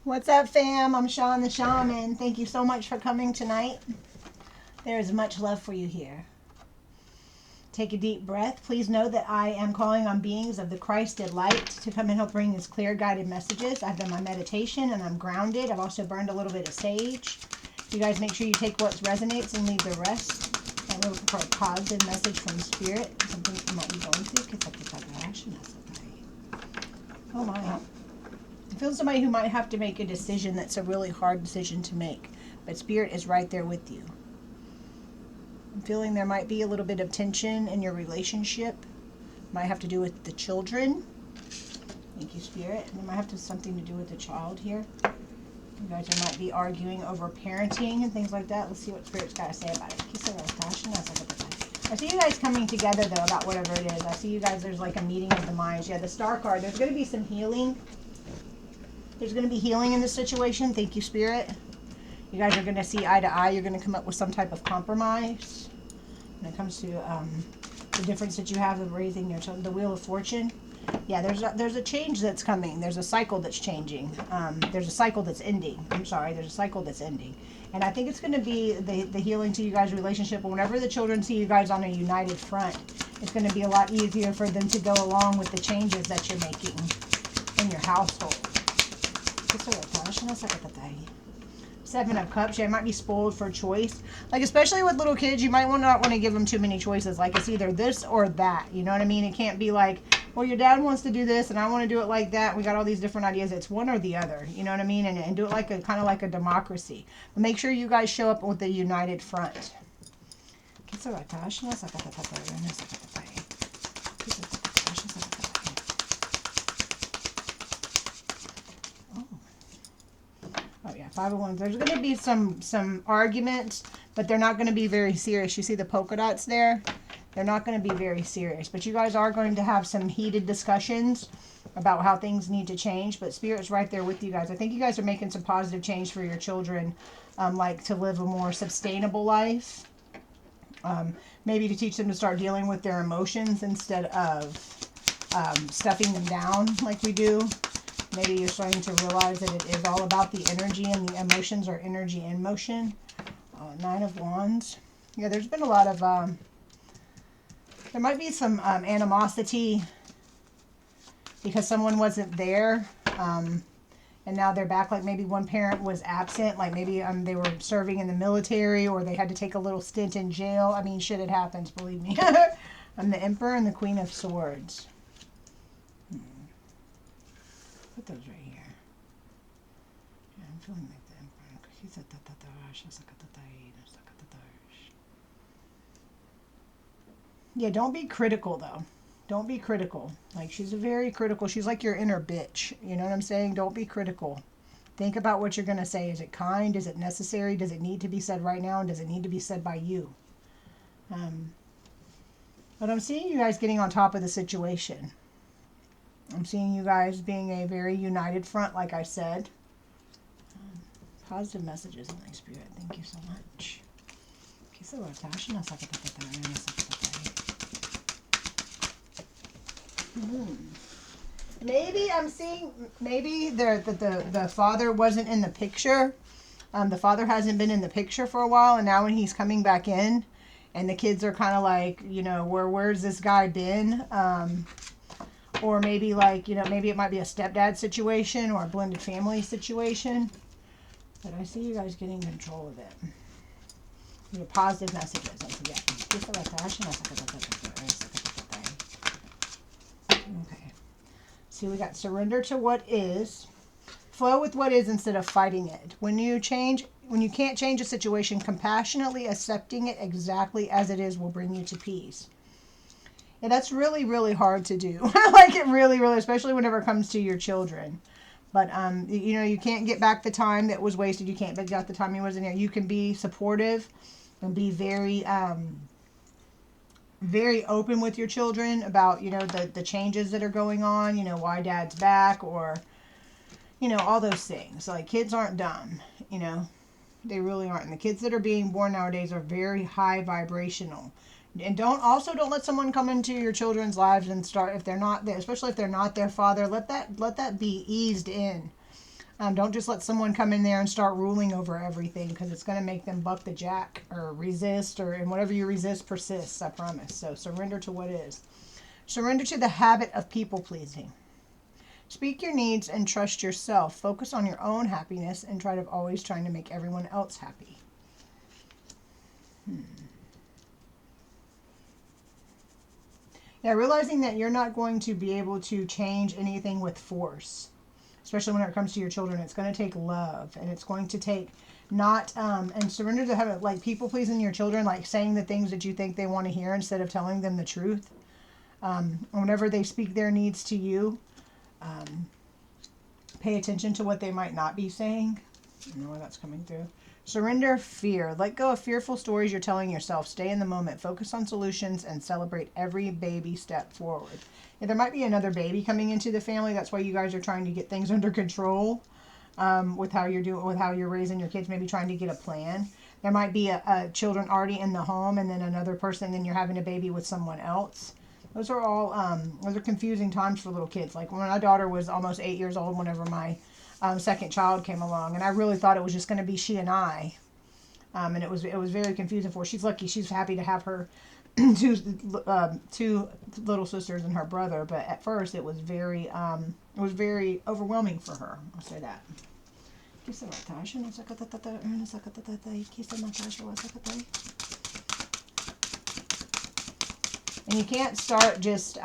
What's up, fam? I'm Sean the Shaman. Thank you so much for coming tonight. There is much love for you here. Take a deep breath. Please know that I am calling on beings of the Christed light to come and help bring these clear guided messages. I've done my meditation and I'm grounded. I've also burned a little bit of sage. You guys make sure you take what resonates and leave the rest. I'm looking for a positive message from Spirit. Something you might be going through. Oh my. I feel somebody who might have to make a decision that's a really hard decision to make. But Spirit is right there with you. I'm feeling there might be a little bit of tension in your relationship. Might have to do with the children. Thank you, Spirit. And it might have to something to do with the child here. You guys might be arguing over parenting and things like that. Let's see what Spirit's got to say about it. I see you guys coming together, though, about whatever it is. I see you guys, there's like a meeting of the minds. Yeah, the Star card. There's going to be some healing. There's going to be healing in this situation. Thank you, Spirit. You guys are going to see eye to eye. You're going to come up with some type of compromise when it comes to the difference that you have of raising your children. The Wheel of Fortune. Yeah, there's a change that's coming. There's a cycle that's changing. There's a cycle that's ending. I'm sorry. There's a cycle that's ending. And I think it's going to be the healing to you guys' relationship. And whenever the children see you guys on a united front, it's going to be a lot easier for them to go along with the changes that you're making in your household. Seven of Cups. Yeah, I might be spoiled for choice. Like, especially with little kids, you might not want to give them too many choices. Like, it's either this or that. You know what I mean? It can't be like, well, your dad wants to do this and I want to do it like that. We got all these different ideas. It's one or the other. You know what I mean? And do it like a kind of like a democracy. But make sure you guys show up with a united front. Oh yeah, 5 of Wands. There's going to be some arguments, but they're not going to be very serious. You see the polka dots there? They're not going to be very serious. But you guys are going to have some heated discussions about how things need to change. But Spirit's right there with you guys. I think you guys are making some positive change for your children, like to live a more sustainable life. Maybe to teach them to start dealing with their emotions instead of stuffing them down like we do. Maybe you're starting to realize that it is all about the energy, and the emotions are energy in motion. 9 of Wands. Yeah, there's been a lot of, there might be some animosity because someone wasn't there, and now they're back. Like maybe one parent was absent, like maybe they were serving in the military, or they had to take a little stint in jail. I mean, shit, it happens, believe me. I'm the Emperor and the Queen of Swords. Put those right here. Yeah, I'm feeling like the Emperor. Yeah, don't be critical though. Don't be critical. Like, she's very critical. She's like your inner bitch. You know what I'm saying? Don't be critical. Think about what you're going to say. Is it kind? Is it necessary? Does it need to be said right now? And does it need to be said by you? But I'm seeing you guys getting on top of the situation. I'm seeing you guys being a very united front, like I said. Positive messages in my Spirit. Thank you so much. Maybe I'm seeing, maybe the father wasn't in the picture. The father hasn't been in the picture for a while, and now when he's coming back in, and the kids are kind of like, you know, where's this guy been? Or maybe like, you know, maybe it might be a stepdad situation or a blended family situation. But I see you guys getting control of it. Your positive messages, don't forget. Okay. See, we got surrender to what is. Flow with what is instead of fighting it. When you can't change a situation, compassionately accepting it exactly as it is will bring you to peace. And that's really, really hard to do. Like it really, really, especially whenever it comes to your children. But, you know, you can't get back the time that was wasted. You can't get back the time you wasn't there. You can be supportive and be very, very open with your children about, you know, the changes that are going on, you know, why dad's back, or, you know, all those things. Like, kids aren't dumb, you know. They really aren't. And the kids that are being born nowadays are very high vibrational. And don't let someone come into your children's lives and start, if they're not there, especially if they're not their father, let that be eased in. Don't just let someone come in there and start ruling over everything, because it's going to make them buck the jack or resist, and whatever you resist persists, I promise. So surrender to what is. Surrender to the habit of people pleasing. Speak your needs and trust yourself. Focus on your own happiness and try to always trying to make everyone else happy. Yeah, realizing that you're not going to be able to change anything with force, especially when it comes to your children. It's going to take love, and it's going to take not, and surrender to have, like, people pleasing your children, like saying the things that you think they want to hear instead of telling them the truth. Whenever they speak their needs to you, pay attention to what they might not be saying. I know where that's coming through. Surrender fear. Let go of fearful stories you're telling yourself. Stay in the moment. Focus on solutions and celebrate every baby step forward. Yeah, there might be another baby coming into the family. That's why you guys are trying to get things under control, with how you're doing, with how you're raising your kids. Maybe trying to get a plan. There might be a children already in the home, and then another person. And then you're having a baby with someone else. Those are all those are confusing times for little kids. Like when my daughter was almost 8 years old, whenever my second child came along, and I really thought it was just going to be she and I, and it was very confusing for her. She's lucky; she's happy to have her two little sisters and her brother. But at first, it was very overwhelming for her. I'll say that. And you can't start just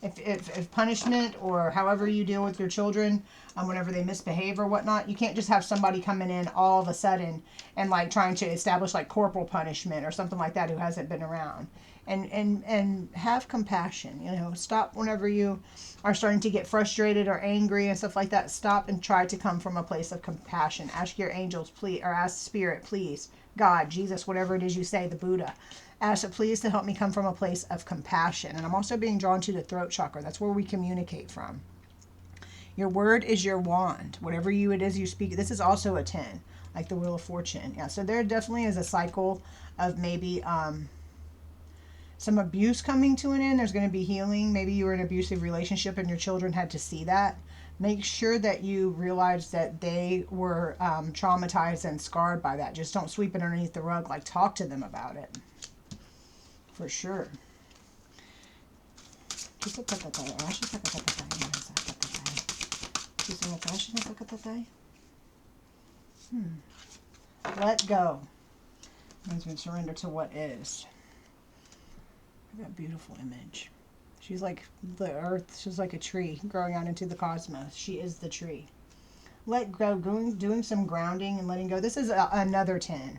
if punishment or however you deal with your children, whenever they misbehave or whatnot, you can't just have somebody coming in all of a sudden and like trying to establish like corporal punishment or something like that who hasn't been around. And have compassion. You know, stop whenever you are starting to get frustrated or angry and stuff like that. Stop and try to come from a place of compassion. Ask your angels, please, or ask Spirit, please, God, Jesus, whatever it is you say, the Buddha. Ask please to help me come from a place of compassion. And I'm also being drawn to the throat chakra. That's where we communicate from. Your word is your wand. Whatever it is you speak. This is also a 10, like the Wheel of Fortune. Yeah, so there definitely is a cycle of maybe some abuse coming to an end. There's going to be healing. Maybe you were in an abusive relationship and your children had to see that. Make sure that you realize that they were traumatized and scarred by that. Just don't sweep it underneath the rug. Like, talk to them about it. For sure. Let go. Means we surrender to what is. That beautiful image. She's like the earth. She's like a tree growing out into the cosmos. She is the tree. Let go. Doing some grounding and letting go. This is another 10.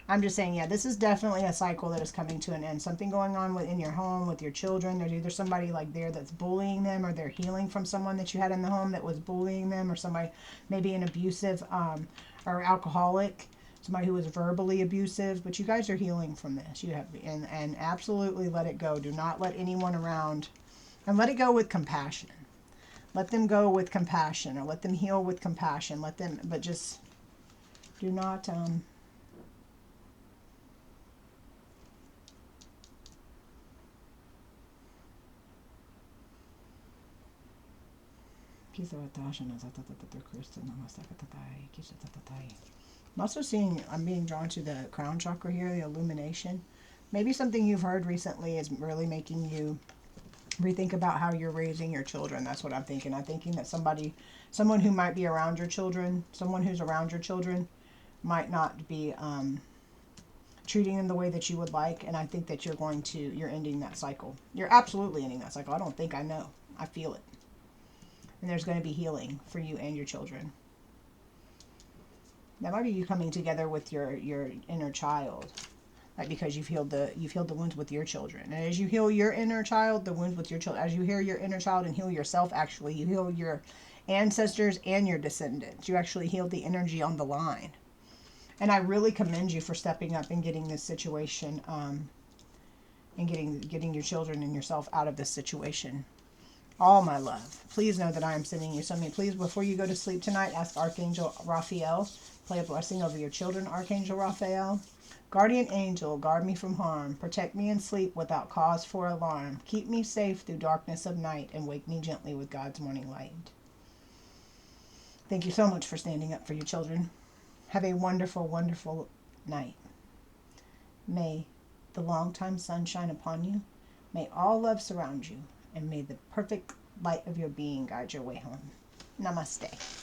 I'm just saying, yeah, this is definitely a cycle that is coming to an end. Something going on within your home with your children. There's either somebody like there that's bullying them, or they're healing from someone that you had in the home that was bullying them, or somebody maybe an abusive or alcoholic, somebody who was verbally abusive. But you guys are healing from this. You have and absolutely let it go. Do not let anyone around, and let it go with compassion. Let them go with compassion, or let them heal with compassion. Let them, but just do not. I'm also seeing, I'm being drawn to the crown chakra here, the illumination. Maybe something you've heard recently is really making you rethink about how you're raising your children. That's what I'm thinking. I'm thinking that someone who might be around your children, someone who's around your children might not be treating them the way that you would like. And I think that you're ending that cycle. You're absolutely ending that cycle. I know. I feel it. And there's going to be healing for you and your children. That might be you coming together with your inner child, like because you've healed the wounds with your children. And as you heal your inner child, the wounds with your children, as you heal your inner child and heal yourself, actually, you heal your ancestors and your descendants. You actually healed the energy on the line. And I really commend you for stepping up and getting this situation, and getting your children and yourself out of this situation. All my love. Please know that I am sending you something. Please, before you go to sleep tonight, ask Archangel Raphael. Play a blessing over your children, Archangel Raphael. Guardian angel, guard me from harm. Protect me in sleep without cause for alarm. Keep me safe through darkness of night and wake me gently with God's morning light. Thank you so much for standing up for your children. Have a wonderful, wonderful night. May the long-time sun shine upon you. May all love surround you. And may the perfect light of your being guide your way home. Namaste.